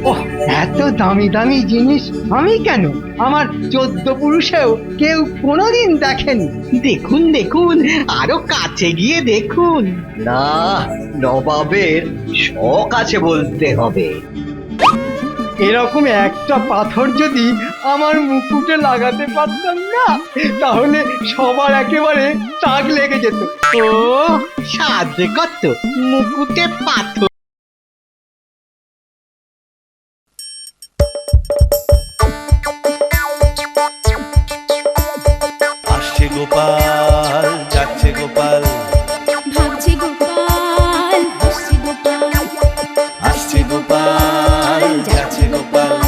ওহ, এত দামি দামি জিনিস আমি কেন? আমার 14 পুরুষেও কেউ কোনোদিন দেখেনি। দেখুন দেখুন, আরো কাছে গিয়ে দেখুন। না, নবাবের শখ আছে বলতে হবে। এরকম একটা পাথর যদি আমার মুকুটে লাগাতে পারতাম না, তাহলে সবার একেবারে টাক লেগে যেত। ও সাধে কত মুকুটে পাথর। আসছে গোপাল, যাচ্ছে গোপাল, ভাবছে গোপাল, হাসছে গোপাল, আসছে গোপাল, যাচ্ছে গোপাল,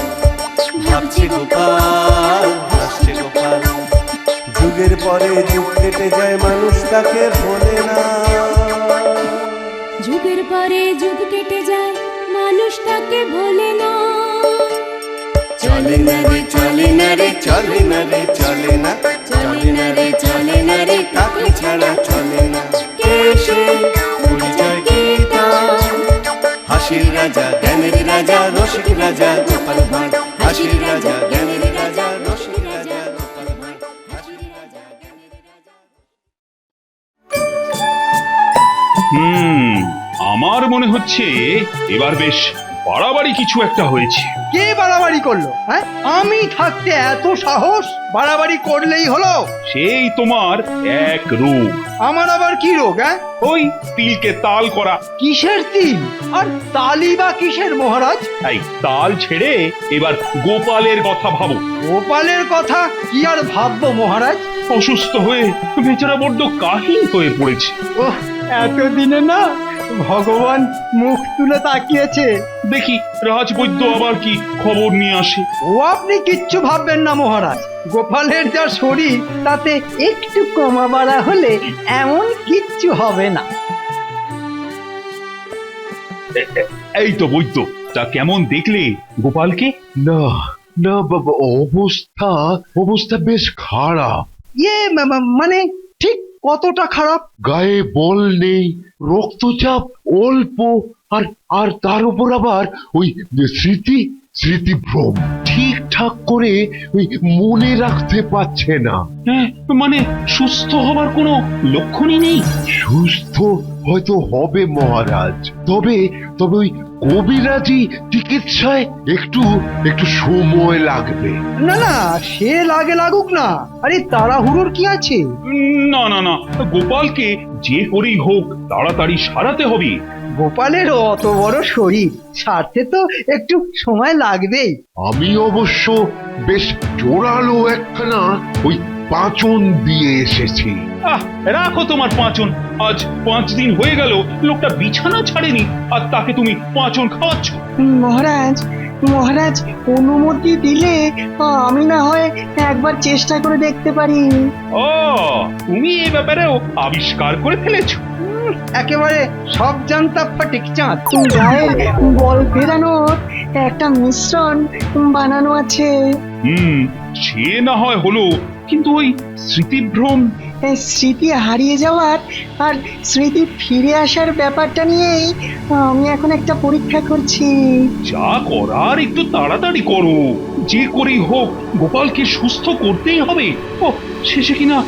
ভাবছে গোপাল, হাসছে গোপাল। যুগের পরে যুগ কেটে যায়, মানুষ তাকে ভোলে না। যুগের পরে যুগ কেটে যায়, মানুষ তাকে ভোলে না। চলে না রে, চলে না রে, চলে না রে, চলে না, চলে না রে, চলে না রে, তাকে ছাড়া চলে না। কে সে? পরিচয় কি তার? হাসির রাজা, জ্ঞানের রাজা, রসিক রাজা গোপাল ভাঁড়। হাসির রাজা, জ্ঞানের রাজা, রসিক রাজা গোপাল ভাঁড়। হাসির রাজা, জ্ঞানের রাজা। আমার মনে হচ্ছে এবার বেশ বাড়াবাড়ি কিছু একটা হয়েছে। কে বাড়াবাড়ি করলো? হ্যাঁ, আমি থাকতে এত সাহস? বাড়াবাড়ি করলেই হলো? সেই তোমার এক রূপ। আমার আবার কি রোগ? হ্যাঁ, ওই তিলকে তাল করা। কিসের তিল আর তালি বা কিসের মহারাজ? এই তাল ছেড়ে এবার গোপালের কথা ভাবো। গোপালের কথা কি আর ভাববো মহারাজ? অসুস্থ হয়ে বেচারা বড্ড কাহিল হয়ে পড়েছে। ওহ, এতদিনে না ভগবান মুখ তুলে তাকিয়েছে। দেখি রাজবৈদ্য আবার কি খবর নিয়ে আসে। ও আপনি কিচ্ছু ভাববেন না মহারাজ, গোপালের যা শরীর তাতে একটু কমা বাড়া হলে এমন কিচ্ছু হবে না। এই তো বৈদ্য, তা কেমন দেখলে গোপালকে? না না বাবা, অবস্থা বেশ খারাপ। ইয়ে মানে ঠিক কতটা খারাপ? গায়ে বল নেই, রক্তচাপ অল্প, আর আর তার উপর আবার ওই স্মৃতিভ্রম ঠিকঠাক করে ওই মনে রাখতে পারছে না। হ্যাঁ, মানে সুস্থ হবার কোনো লক্ষণই নেই। সুস্থ হয়তো হবে মহারাজ, তবে ওই কবিরাজি চিকিৎসায় একটু সময় লাগবে। না না, সে লাগুক না। আরে তাড়াহুড়োর কি আছে? না না না, গোপালকে যে করেই হোক তাড়াতাড়ি সারাতে হবে। গোপালের অত বড় শরীর, সারতে তো একটু সময় লাগবেই। আমি অবশ্য বেশ জোরালো একখানা ওই পাঁচন দিয়ে এসেছি। রাখো তোমার পাঁচন। আজ 5 দিন হয়ে গেল লোকটা বিছানা ছাড়েনি, আর তাকে তুমি পাঁচন খাওয়াচ্ছ। মহারাজ অনুমতি দিলে আমি না হয় একবার চেষ্টা করে দেখতে পারি। ও, তুমি এই ব্যাপারেও আবিষ্কার করে ফেলেছো। একেবারে সব জানতা ফটিক চাঁদ। গায়ের বল ফেরানোর একটা মিশ্রণ বানানো আছে। সে না হয় হলো, কিন্তু ওই স্মৃতিভ্রম, স্মৃতি হারিয়ে যাওয়ার আর স্মৃতি ফিরে আসার ব্যাপারটা নিয়েই আমি এখন একটা পরীক্ষা করছি। যা করার একটু তাড়াতাড়ি করো। যে করেই হোক গোপালকে সুস্থ করতেই হবে। ও, শেষে কিনা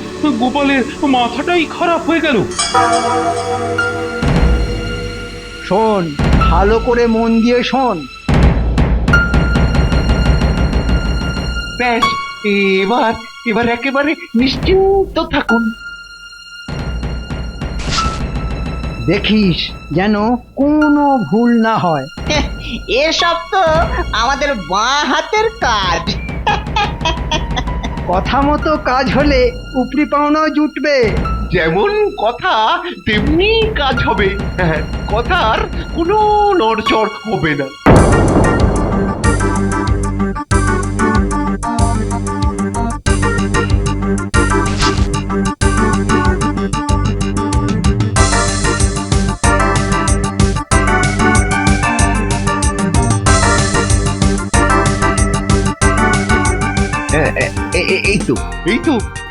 গোপালের মাথাটাই খারাপ হয়ে গেল। শোন, ভালো করে মন দিয়ে শোন। ব্যাস, এবার একেবারে নিশ্চিন্ত থাকুন। দেখিস যেন কোনো ভুল না হয়। এসব তো আমাদের বাঁ হাতের কাজ। কথা মতো কাজ হলে উপরি পাওনাও জুটবে। যেমন কথা তেমনি কাজ হবে। হ্যাঁ, কথার কোনো নড়চড় হবে না।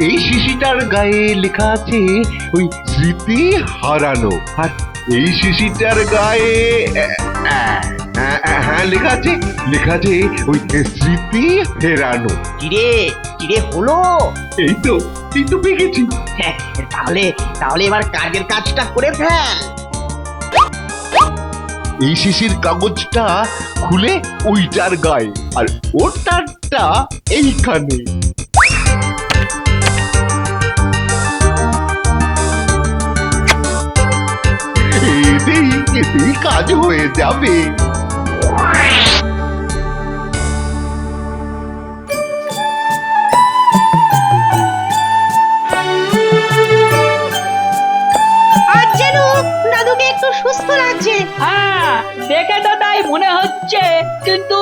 এই শিশিটার গায়ে লেখা আছে ওই স্মৃতি হারানো, আর এই শিশিটার গায়ে হ্যাঁ লেখা আছে ওই স্মৃতি ফেরানো। কিরে কিরে হলো? এই তো পেয়ে গেছি। হ্যাঁ, তাহলে এবার কাজের কাজটা করে ফেল। এই শিশির কাগজটা খুলে ওইটার গায়ে আর ওটারটা এইখানে। এতেই কাজ হয়ে যাবে। আজ যেন দাদুকে একটু সুস্থ লাগছে। হ্যাঁ দেখে তো তাই মনে হচ্ছে, কিন্তু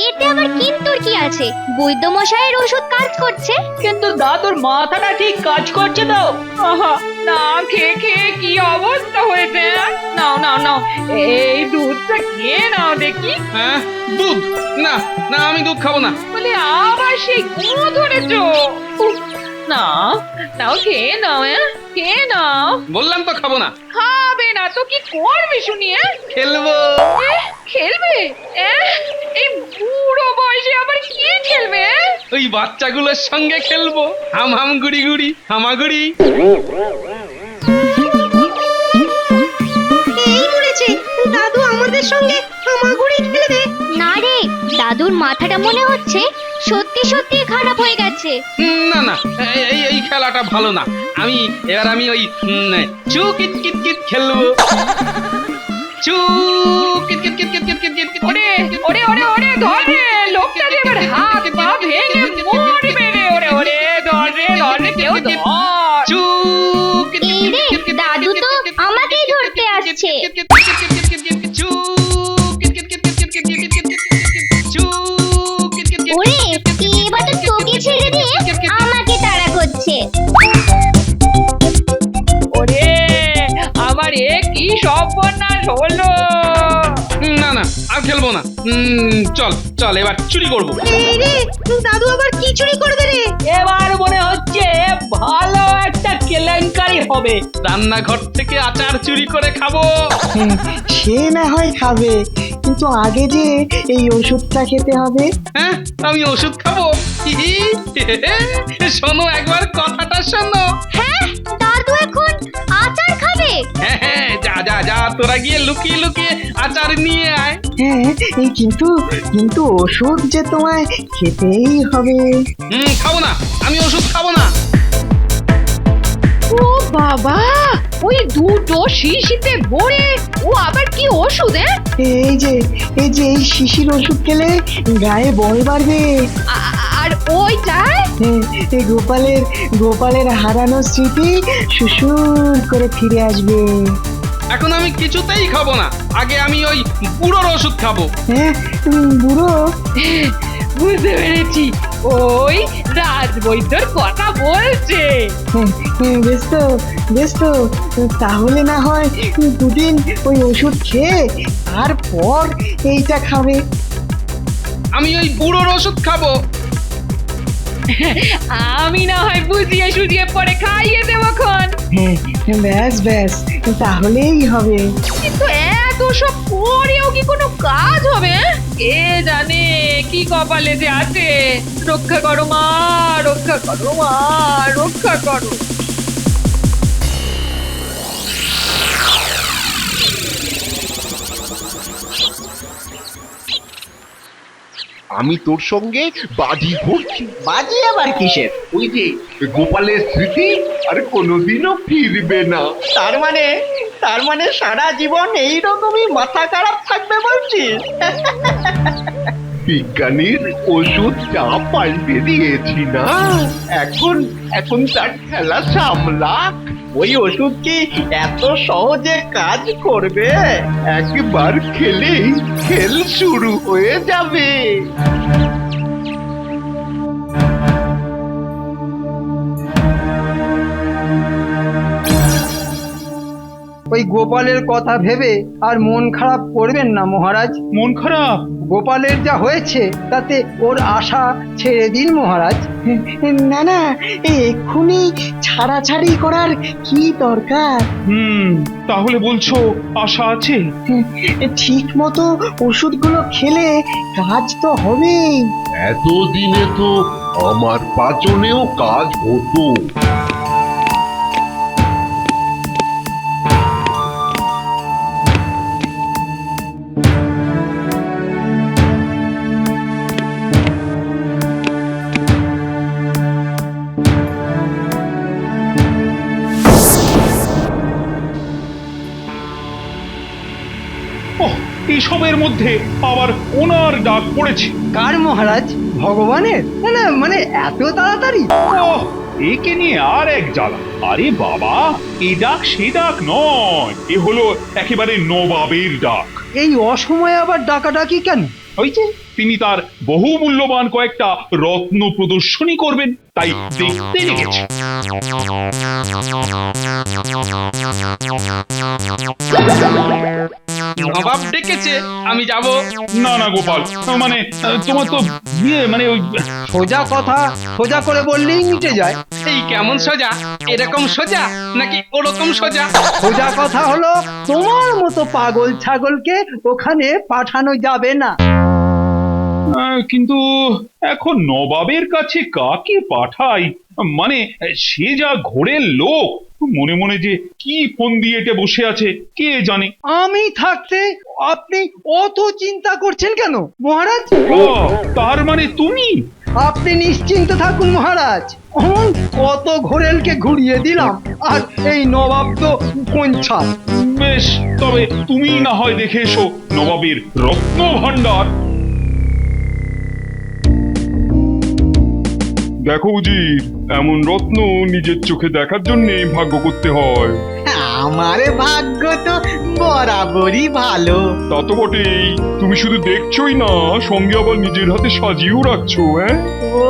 এতে আবার কিন্তুর কি আছে? বৈদ্য মশাইয়ের ওষুধ কাজ করছে। কিন্তু দাদুর মাথাটা ঠিক কাজ করছে তো? আহা, না খেয়ে খেয়ে কি অবস্থা হয়েছে। নাও নাও নাও, এই দুধটা খেয়ে নাও দেখি। হ্যাঁ দুধ? না না, আমি দুধ খাবো না। বলে আবার সেই গুঁড়ো ধরেছো। উফ, না নাও খেয়ে নাও, খেয়ে নাও। বললাম তো খাবো না। খাবে না তো কি করবে শুনি? খেলবো। খেলবে? এই বুড়ো বয়সে আবার কি খেলবে? ওই বাচ্চাগুলোর সঙ্গে খেলবো। হাম হাম গুড়ি গুড়ি হামাগুড়ি। এই মরেছে, দাদু আমাদের সঙ্গে হামাগুড়ি খেলবে। না রে, দাদুর মাথাটা মনে হচ্ছে সত্যি সত্যি খারাপ হয়ে গেছে। না না, এই খেলাটা ভালো না। আমি ওই চু কিট কিট কিট খেলবো। চু kit kit kit kit kit kit kit. ওরে ওরে ওরে ওরে, ধর রে, লোকটা যে এবার হাত পা ভেঙে মরবে রে। ওরে ওরে, ধর রে কেউ ধর। চু কিট এই রে, দাদু তো আমাকেই ধরতে আসছে। চু kit kit kit kit kit kit kit চু কিট কিট কিট। ওরে, এবার তো তোকে ছেড়ে দিয়ে আমাকে তাড়া করছে। ওরে আমার এ কি সর্বনাশ হলো। না না, আর খেলবো না। চল চল, এবার চুরি করবো। এই রে, দাদু আবার কি চুরি করবে রে? এবার মনে হচ্ছে ভালো একটা কেলেঙ্কারি হবে। রান্নাঘর থেকে আচার চুরি করে খাবো। সে না হয় খাবে, কিন্তু আগে যে এই ওষুধটা খেতে হবে। হ্যাঁ, আমি ওষুধ খাবো? শোনো একবার কথাটা শোনো। হ্যাঁ, দাদু এখন আচার খাবে। হ্যাঁ, যা যা যা, তোরা গিয়ে লুকিয়ে লুকিয়ে আচার নিয়ে আয়। হ্যাঁ, এই কিন্তু ওষুধ যে তোমায় খেতেই হবে। খাবো না, আমি ওষুধ খাবো না। ও বাবা, ওই দুটো শিশিতে ভরে ও আবার কি ওষুধ? এই যে এই শিশির ওষুধ খেলে গায়ে বল বাড়বে। আর ওইটায় হ্যাঁ, এই গোপালের হারানো স্মৃতি সুসুর করে ফিরে আসবে। এখন আমি কিছুতেই খাবো না। আগে আমি ওই বুড়োর ওষুধ খাবো। হ্যাঁ, বুড়ো, বুঝতে পেরেছি, ওই রাজবৈদ্যর কথা বলছে। বেশ তো তাহলে না হয় দুদিন ওই ওষুধ খেয়ে তারপর এইটা খাবে। আমি ওই বুড়োর ওষুধ খাবো। আমি না হয় বুঝিয়ে সুঝিয়ে পরে খাইয়ে দেবো খন। ব্যাস তাহলেই হবে। কিন্তু এত সব করেও কি কোনো কাজ হবে? কে জানে কি কপালে যে আছে। রক্ষা করো মা, রক্ষা করো মা, রক্ষা করো। আমি তোর সঙ্গে বাজি ধরছি। বাজি আবার কিসের? ওই যে গোপালের স্মৃতি আর কোনোদিনও ফিরবে না। তার মানে সারা জীবন এইরকমই মাথা খারাপ থাকবে বলছিস? বিজ্ঞানীর ওষুধ যা পাল্টে দিয়েছি না, এখন তার খেলা সামলা। ওই ওষুধ কি এত সহজে কাজ করবে? একবার খেলেই খেল শুরু হয়ে যাবে। ওই গোপালের কথা ভেবে আর মন খারাপ করবেন না মহারাজ। মন খারাপ? গোপালের যা হয়েছে তাতে ওর আশা ছেড়ে দিন মহারাজ। না না, এক্ষুনি ছাড়াছাড়ি করার কি দরকার? তাহলে বলছো আশা আছে? ঠিক মতো ওষুধগুলো খেলে কাজ তো হবেই। এতদিনে তো আমার পাচনেও কাজ হতো। ওহ, এসবের মধ্যে আবার ওনার ডাক পড়েছে। কার মহারাজ? ভগবানের? না না, মানে এত তাড়াতাড়ি? ওহ, একে নিয়ে আর এক জ্বালা। আরে বাবা, এ ডাক সে ডাক নয়, এ হলো একেবারে নবাবের ডাক। এই অসময়ে আবার ডাকাডাকি কেন? ওই যে তিনি তার বহু মূল্যবান কয়েকটা রত্ন প্রদর্শনী করবেন, তাই দেখতে লেগেছে। নবাব ডেকেছে, আমি যাব। না না গোপাল, মানে তোমার তো মানে ওই সোজা কথা সোজা করে বললেই মিটে যায়। এই কেমন সোজা? এরকম সোজা নাকি ওরকম সোজা? সোজা কথা হলো তোমার মতো পাগল ছাগলকে ওখানে পাঠানো যাবে না। কিন্তু এখন নবাবের কাছে কাকে পাঠাই? মানে সে যা ঘোরের লোক, মনে মনে যে কি ফোন দিয়ে এটে বসে আছে কে জানে। আমি থাকতে আপনি অত চিন্তা করছেন কেন মহারাজ? ও, তার মানে তুমি? আপনি নিশ্চিন্ত থাকুন মহারাজ, কত ঘোরেলকে ঘুরিয়ে দিলাম, আর এই নবাব তো পঞ্চাল। বেশ, তবে তুমি না হয় দেখে এসো নবাবের রত্ন ভান্ডার। দেখো উজির, এমন রত্ন নিজের চোখে দেখার জন্য ভাগ্য করতে হয়। আমার ভাগ্য তো বরাবরই ভালো। তা তো বটেই, তুমি শুধু দেখছোই না, সঙ্গে আবার নিজের হাতে সাজিয়েও রাখছো। ও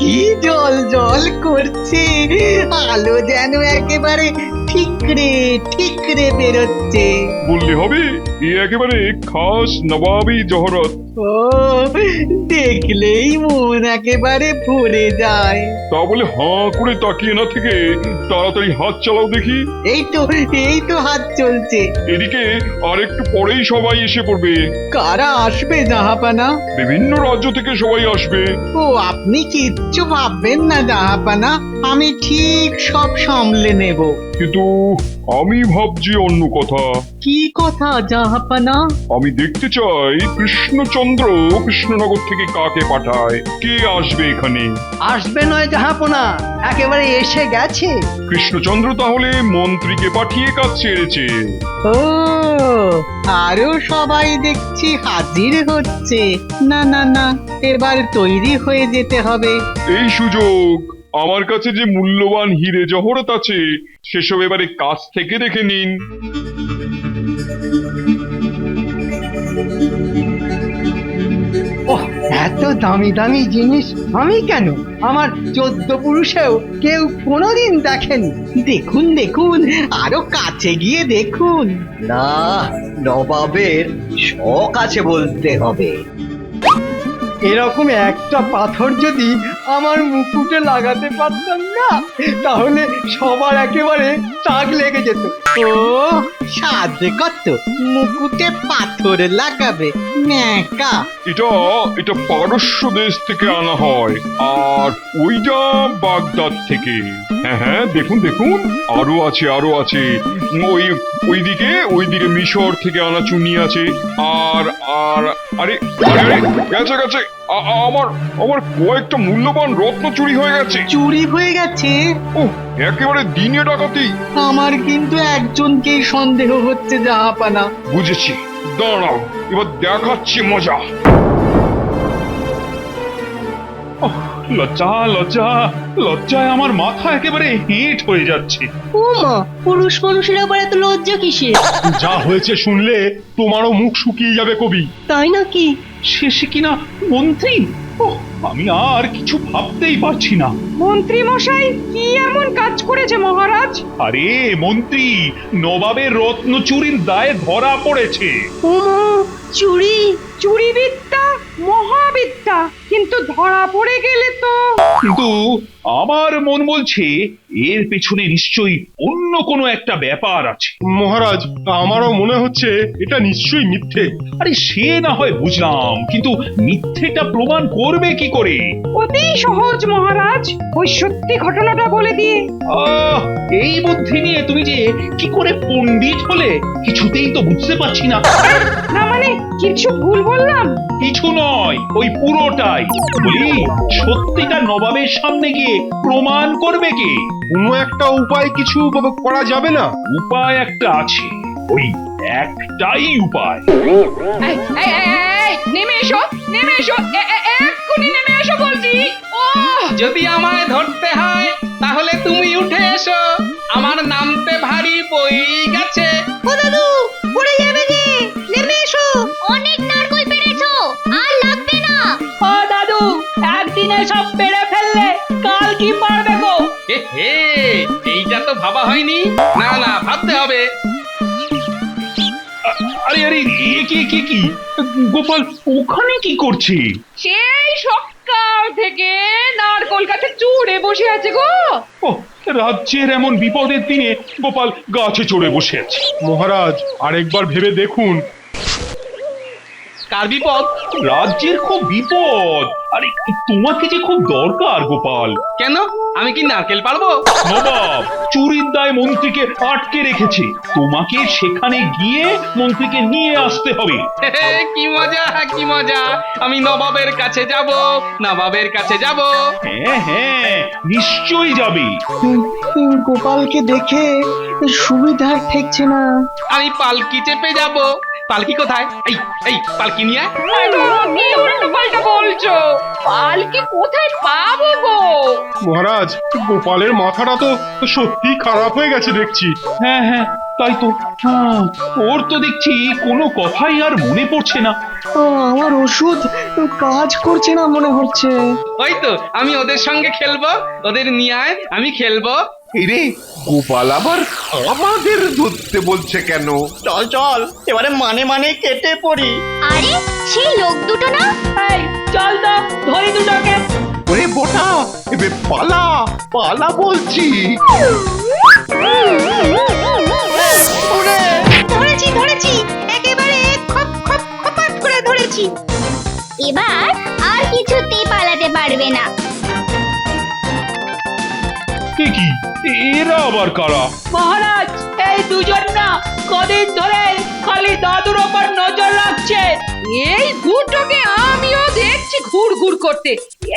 কি জল জল করছে, আলো যেন একেবারে ঠিকরে ঠিকরে বেরোচ্ছে। বললে হবে, এ একেবারে খাস নবাবী জহরত। ও দেখলেই মন একেবারে ভরে যায়। তা বলে হাঁ করে তাকিয়ে না থেকে তাড়াতাড়ি হাত চালাও দেখি। এই তো হাত চলছে। এদিকে আর একটু পরেই সবাই এসে পড়বে। কারা আসবে জাহাপানা? বিভিন্ন রাজ্য থেকে সবাই আসবে। ও আপনি কিচ্ছু ভাববেন না জাহাপানা, আমি ঠিক সব সামলে নেব। কিন্তু আমি ভাবছি অন্য কথা। কি কথা জাহাপানা? আমি দেখতে চাই কৃষ্ণচন্দ্র কৃষ্ণনগর থেকে কাকে পাঠায়, কে আসবে এখানে। আসবে নয় জাহাপনা, একেবারে এসে গেছে। কৃষ্ণচন্দ্র তাহলে মন্ত্রীকে পাঠিয়ে কাজ ছেড়েছে। ও আরো সবাই দেখছি হাজির হচ্ছে। না না না, এবার তৈরি হয়ে যেতে হবে। এই সুযোগ, আমার কাছে যে মূল্যবান হিরে জহরত আছে সেসব এবারে কাছ থেকে দেখে নিন। ওহ, এত দামি দামি জিনিস আমি কেন, আমার 14 পুরুষেও কেউ কোনোদিন দেখেনি। দেখুন দেখুন, আরো কাছে গিয়ে দেখুন। না, নবাবের শখ আছে বলতে হবে। এরকম একটা পাথর যদি আমার মুকুটে লাগাতে পারতাম না, তাহলে সবার একেবারে তাক লেগে যেত। ও সাধে কত, মুকুটে পাথর লাগাবে ন্যাকা। এটা পারস্য দেশ থেকে আনা হয়, আর ওইটা বাগদাদ থেকে। হ্যাঁ দেখুন দেখুন, আরো আছে। ওইদিকে মিশর থেকে আনা চুনি আছে। আর আর আরে আরে গেছে আমার কয়েকটা মূল্যবান রত্ন চুরি হয়ে গেছে। চুরি হয়ে গেছে? ও একেবারে দিনে ডাকাতি। আমার কিন্তু একজনকেই সন্দেহ হচ্ছে জাহাপানা। বুঝেছি, দাঁড়াও, এবার দেখাচ্ছি মজা। লজ্জায় আমার মাথা একেবারে হেঁট হয়ে যাচ্ছে। উমা, পুরুষ মানুষের আবার এত লজ্জা কিসের? যা হয়েছে শুনলে তোমারও মুখ শুকিয়ে যাবে কবি। তাই নাকি? শেষে কিনা মন্ত্রী। ওহ, আমি আর কিছু ভাবতেই পারছি না। মন্ত্রী মশাই কি এমন কাজ করেছে মহারাজ? আরে মন্ত্রী নবাবের রত্ন চুরির দায়ে ধরা পড়েছে। ওমা, চুরি! চুরি বিদ্যা মহাবিদ্যা, কিন্তু ধরা পড়ে গেলে তো। কিন্তু আমার মন বলছে এর পেছনে নিশ্চয়ই অন্য কোনো একটা ব্যাপার আছে। মহারাজ, আমারও মনে হচ্ছে এটা নিশ্চয়ই মিথ্যে। আরে সে না হয় বুঝলাম, কিন্তু মিথ্যেটা প্রমাণ করবে কি করে? অতি সহজ মহারাজ, ওই সত্যি ঘটনাটা বলে দিয়ে। আহ, এই বুদ্ধি নিয়ে তুমি যে কি করে পণ্ডিত হলে কিছুতেই তো বুঝতে পারছি না। না মানে কিছু ভুল বললাম? কিছু নয়, ওই পুরোটাই বলি। সত্যিটা নবাবের সামনে গিয়ে প্রমাণ করবে কে? কোনো একটা উপায় কিছু করা যাবে না? উপায় একটা আছে, ওই একটাই উপায়। এই, এই, এই, এই, নেমে এসো, নেমে এসো, এক্ষুনি নেমে এসো বলছি। ও যদি আমায় ধরতে হয় তাহলে তুমি উঠে এসো, আমার নামতে ভারী বই গেছে। ও দাদু, পড়ে যাবে যে! নেমে এসো! অনেক নারকল পেরেছো, আর লাগবে না। ও দাদু, একদিনে সব পেরে ফেললে কাল কি পারবে গো? হে, এইটা তো ভাবা হয়নি। না না, ভাবতে হবে। আরে আরে কি গোপাল ওখানে কি করছে? সেই সকাল থেকে নারকোল গাছে চড়ে বসে আছে গো। ও, রাজ্যের এমন বিপদের দিনে গোপাল গাছে চড়ে বসে আছে। মহারাজ, আরেকবার ভেবে দেখুন। কার বিপদ? রাজ্যের খুব বিপদ। আরে তোমাকে যে খুব দরকার গোপাল। কেন, আমি কি নারকেল পারবো? নবাব চুরির দায় মন্ত্রীকে আটকে রেখেছে, তোমাকে সেখানে গিয়ে মন্ত্রীকে নিয়ে আসতে হবে। কি মজা, কি মজা! আমি নবাবের কাছে যাব, নবাবের কাছে যাব। হ্যাঁ হ্যাঁ, নিশ্চয়ই যাবে। গোপালকে দেখে সুবিধার ঠেকছে না। আমি পালকি চেপে যাব। পালকি কোথায়? এই এই পালকি নিয়ে আয়। কি উল্টো পাল্টা বলছো? পালকি কোথায় পাবো গো? মহারাজ, গোপালের মাথাটা তো সত্যি খারাপ হয়ে গেছে দেখছি। হ্যাঁ হ্যাঁ, তাই তো। হ্যাঁ, ওর তো দেখছি কোনো কথাই আর মনে পড়ছে না। আমার ওষুধ কাজ করছে না মনে হচ্ছে। ওই তো, আমি ওদের সঙ্গে খেলবো, ওদের নিয়ে আয়, আমি খেলবো। রে, গোপাল আবার আমাদের ধরতে বলছে কেন? চল চল, এবারে মানে কেটে পড়ি। আরে সেই লোক দুটো না? এই চল তো, ধরি দুটোকে। ওরে বোটা, এবে পালা পালা বলছি। ধরেছি ধরেছি, একেবারে খপ খপ খপাত করে ধরেছি। এবার আর কিছুতেই পালাতে পারবে না। কি এরা আবার কারা? মহারাজ, এই দুজন না কদিন ধরে খালি দাদুর ওপর নজর রাখছে। এই দুটোকে আমিও দেখছি ঘুর ঘুর করতে।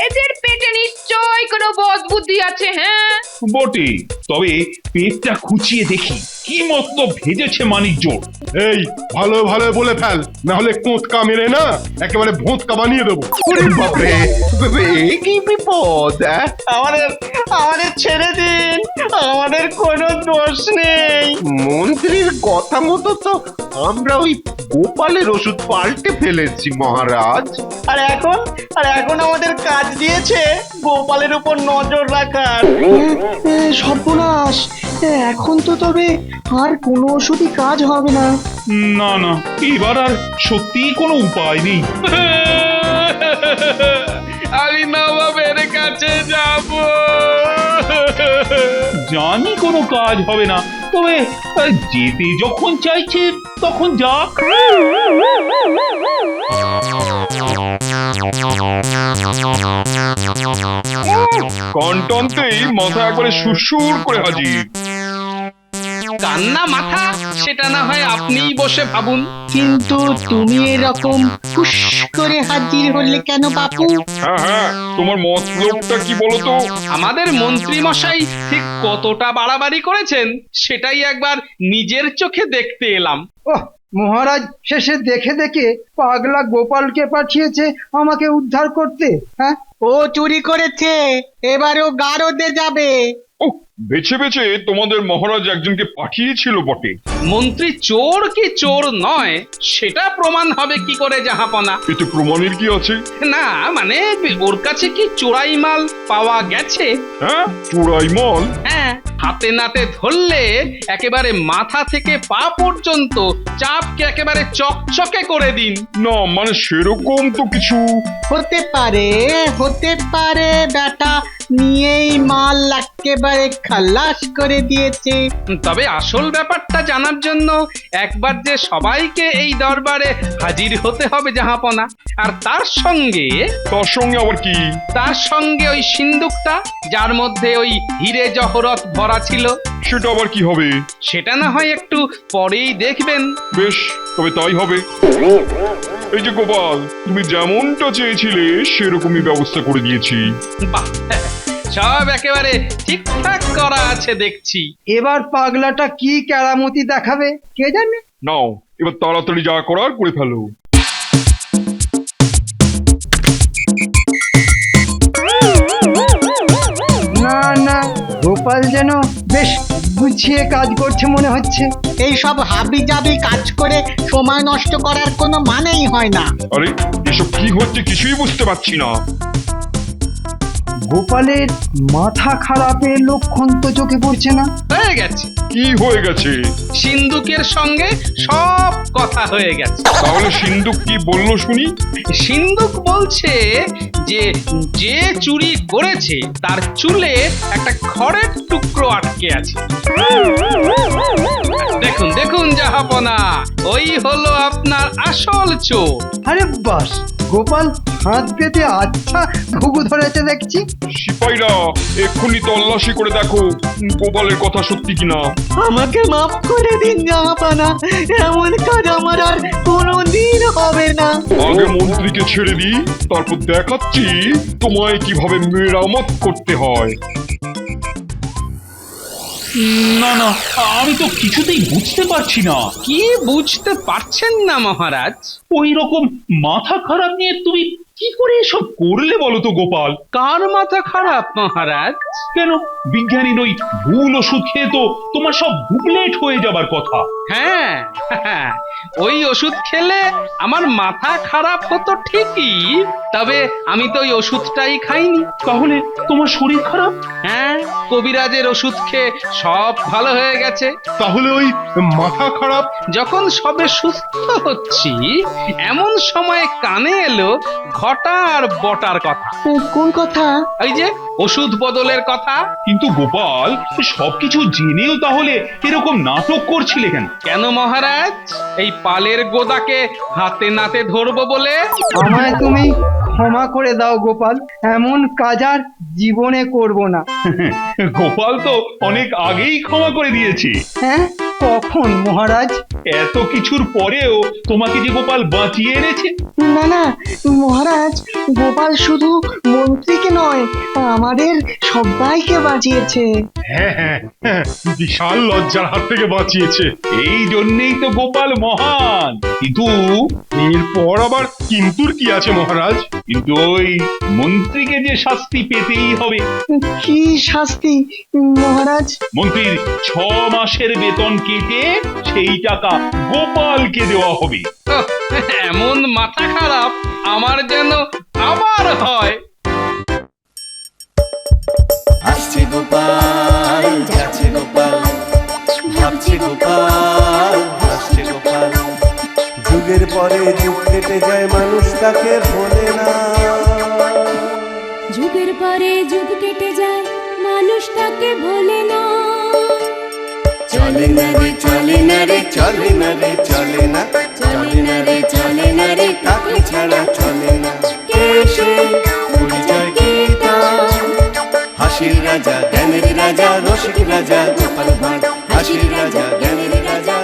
এদের পেটে নিশ্চয়ই কোনো বদবুদ্ধি আছে। হ্যাঁ বটে, তবে পেটটা খুঁচিয়ে দেখি কি মতলব ভেজেছে মানিকজোড়। এই, ভালো ভালো বলে ফেল, না হলে কোঁতকা মেরে না একেবারে ভোঁতকা বানিয়ে দেবো। বাপরে, কি বিপদ! আমাদের ছেড়ে দিন, আমাদের কোনো দোষ নেই। মন্ত্রীর কথা মতো তো আমরা ওই গোপালের ওষুধ পাল্টে ফেলেছি মহারাজ। আর এখন আমাদের কাজ দিয়েছে গোপালের উপর নজর রাখার। সর্বনাশ, এখন তো তবে আর কোনো ওষুধই কাজ হবে না। না না, এবার আর সত্যি কোনো উপায় নেই। আমি নবাবের কাছে যাব। জানি কোনো কাজ হবে না, তবে যেতে যখন চাইছে তখন যাক। কন্টনতেই মাথা একবারে সুরসুর করে হাজির। কান্না মাথা, সেটা না হয় আপনিই বসে ভাবুন। কিন্তু তুমি এরকম ফুস করে হাজির হলে কেন বাপু? হ্যাঁ, তোমার মতলবটা কি বলতো? আমাদের মন্ত্রী মশাই ঠিক কতটা বাড়াবাড়ি করেছেন সেটাই একবার নিজের চোখে দেখতে এলাম। ওহ, মহারাজ শেষে দেখে দেখে পাগলা গোপালকে পাঠিয়েছে আমাকে উদ্ধার করতে। হ্যাঁ, ও চুরি করেছে, এবারও গারদে যাবে। ও বেছে বেছে তোমাদের মহারাজ একজনকে পাঠিয়েছিল বটে। মন্ত্রী চোর কি চোর নয় সেটা প্রমাণ হবে কি করে জাহাপনা? এতে প্রমাণের কি আছে? না মানে ওর কাছে কি চোরাই মাল পাওয়া গেছে? হ্যাঁ, চোরাই মাল? হ্যাঁ, হাতে নাতে ধরলে একেবারে মাথা থেকে পা পর্যন্ত চাপকে একেবারে চকচকে করে দিন। না মানে সেরকম তো কিছু। হতে পারে বেটা নিয়েই মাল একেবারে খালাস করে দিয়েছে। তবে আসল ব্যাপারটা জানার জন্য একবার যে সবাইকে এই দরবারে হাজির হতে হবে জাহাপনা। আর তার সঙ্গে আবার কি? তার সঙ্গে ওই সিন্দুকটা যার মধ্যে ওই হিরে জহরত ভরা ছিল। সেটা আবার কি হবে? সেটা না হয় একটু পরেই দেখবেন। বেশ, তবে তাই হবে। এই যে গোপাল, তুমি যেমনটা চেয়েছিলে সেরকমই ব্যবস্থা করে দিয়েছি। বাহ, সব একেবারে ঠিকঠাক করা আছে দেখছি। এবার পাগলাটা কি কেরামতি দেখাবে কে জানে। নাও, এবার তাড়াতাড়ি যা করার করে ফেলো। না না, গোপাল যেন বেশ গুছিয়ে কাজ করছে মনে হচ্ছে। এই সব হাবি জাবি কাজ করে সময় নষ্ট করার কোনো মানেই হয় না। আরে এসব কি হচ্ছে কিছুই বুঝতে পারছি না। গোপালের মাথা খারাপের লক্ষণ তো চোখে পড়ছে না। হয়ে গেছে। কি হয়ে গেছে? সিন্দুকের সঙ্গে সব কথা হয়ে গেছে। তাহলে সিন্দুক কি বললো শুনি? সিন্দুক বলছে যে যে চুরি করেছে তার চুলে একটা খড়ের টুকরো আটকে আছে। দেখুন দেখুন জাহাপনা, ওই হলো আপনার আসল চোর। আরে বাস, গোপাল হাত পেতে আচ্ছা ঘুঘু ধরেছে দেখছি। সিপাহীরা এক্ষুনি তল্লাশি করে দেখো গোপালের কথা সত্যি কিনা। আমাকে মাফ করে দিন জাহাপানা, এমন কাজ আমার আর কোনোদিন হবে না। আগে মন্ত্রীকে ছেড়ে দিই, তারপর দেখাচ্ছি তোমায় কিভাবে মেরামত করতে হয়। না না, আমি তো কিছুতেই বুঝতে পারছি না। কি বুঝতে পারছেন না মহারাজ? ওই রকম মাথা খারাপ নিয়ে তুমি কি করে এসব করলে বলো তো গোপাল? কার মাথা খারাপ মহারাজ? কেন, বিজ্ঞানী নই, ভুল ওষুধ খেয়ে তো তোমার সব ডুপ্লিকেট হয়ে যাবার কথা। হ্যাঁ, ওই ওষুধ খেলে আমার মাথা খারাপ হতো ঠিকই, তবে আমি তো ওই ওষুধটাই খাইনি। তাহলে তোমার শরীর খারাপ? হ্যাঁ, কবিরাজের ওষুধ খেয়ে সব ভালো হয়ে গেছে। তাহলে ওই মাথা খারাপ? যখন সবে সুস্থ হচ্ছি এমন সময় কানে এলো ঘটা আর বটার কথা। কোন কথা? এই যে ওষুধ বদলের কথা। কিন্তু গোপাল, সবকিছু জেনেও তাহলে এরকম নাটক করছিলে কেন? কেন মহারাজ? এই পালের গোদাকে হাতে নাতে ধরবো বলে? আমায় তুমি ক্ষমা করে দাও গোপাল, এমন কাজ আর জীবনে করব না। গোপাল তো অনেক আগেই ক্ষমা করে দিয়েছে। হ্যাঁ, কখন মহারাজ? এত কিছুর পরেও তোমাকে যে গোপাল বাঁচিয়ে এনেছে। না না মহারাজ, গোপাল শুধু মন্ত্রীকে নয় আমাদের সবাইকে বাঁচিয়েছে। হ্যাঁ হ্যাঁ হ্যাঁ, বিশাল লজ্জার হাত থেকে বাঁচিয়েছে। এই জন্যেই তো গোপাল মহান। কিন্তু এরপর আবার কিন্তুর কি আছে মহারাজ? কিন্তু ওই মন্ত্রীকে যে শাস্তি পেতেই হবে। কি শাস্তি মহারাজ? মন্ত্রীর 6 মাসের বেতন কেটে সেই টাকা গোপালকে দেওয়া হবে। এমন মাথা খারাপ আমার যেন আবার হয়। আসছে গোপাল, যাচ্ছে গোপাল, ভাবছে গোপাল, হাসছে গোপাল। যুগের পরে যুগ কেটে যায়, মানুষ তাকে ভোলে না। যুগের পরে যুগ কেটে যায়, মানুষ তাকে ভোলে না। চলে না রে চলে না রে চলে না রে চলে না, চলে না রে চলে না রে তাকে ছাড়া চলে না। কে সে? পরিচয় কি তার? হাসির রাজা, জ্ঞানের রাজা, রসিক রাজা গোপাল ভাঁড়। হাসির রাজা, জ্ঞানের রাজা,